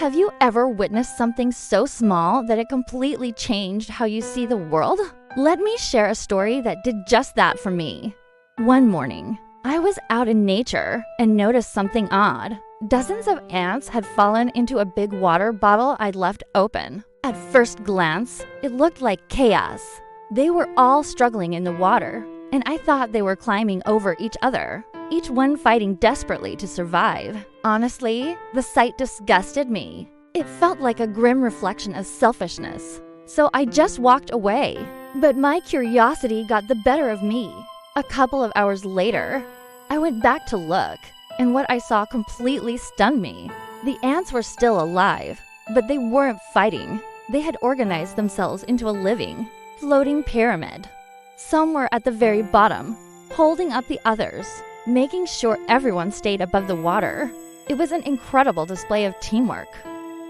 Have you ever witnessed something so small that it completely changed how you see the world? Let me share a story that did just that for me. One morning, I was out in nature and noticed something odd. Dozens of ants had fallen into a big water bottle I'd left open. At first glance, it looked like chaos. They were all struggling in the water, and I thought they were climbing over each other, each one fighting desperately to survive. Honestly, the sight disgusted me. It felt like a grim reflection of selfishness. So I just walked away. But my curiosity got the better of me. A couple of hours later, I went back to look, and what I saw completely stunned me. The ants were still alive, but they weren't fighting. They had organized themselves into a living, floating pyramid. Some were at the very bottom, holding up the others, making sure everyone stayed above the water. It was an incredible display of teamwork.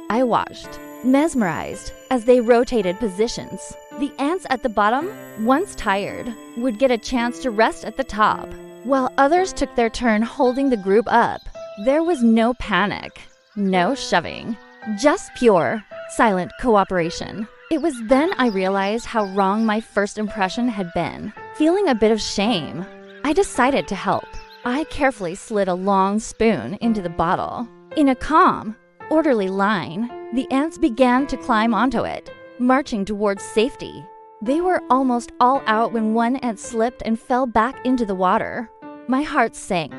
I watched, mesmerized, as they rotated positions. The ants at the bottom, once tired, would get a chance to rest at the top, while others took their turn holding the group up. There was no panic, no shoving, just pure, silent cooperation. It was then I realized how wrong my first impression had been. Feeling a bit of shame, I decided to help. I carefully slid a long spoon into the bottle. In a calm, orderly line, the ants began to climb onto it, marching towards safety. They were almost all out when one ant slipped and fell back into the water. My heart sank,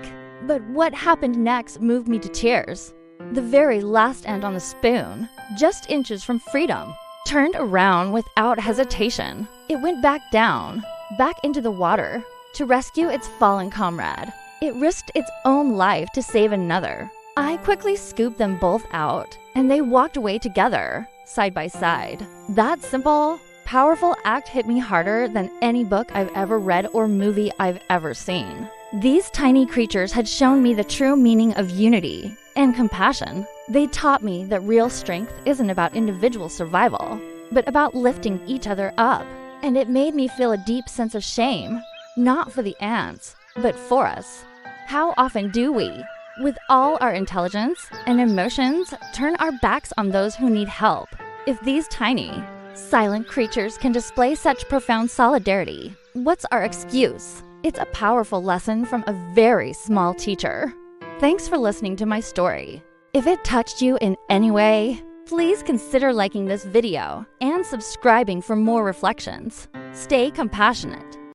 but what happened next moved me to tears. The very last ant on the spoon, just inches from freedom, turned around without hesitation. It went back down, back into the water, to rescue its fallen comrade. It risked its own life to save another. I quickly scooped them both out, and they walked away together, side by side. That simple, powerful act hit me harder than any book I've ever read or movie I've ever seen. These tiny creatures had shown me the true meaning of unity and compassion. They taught me that real strength isn't about individual survival, but about lifting each other up. And it made me feel a deep sense of shame, not for the ants, but for us. How often do we, with all our intelligence and emotions, turn our backs on those who need help? If these tiny, silent creatures can display such profound solidarity, what's our excuse? It's a powerful lesson from a very small teacher. Thanks for listening to my story. If it touched you in any way, please consider liking this video and subscribing for more reflections. Stay compassionate.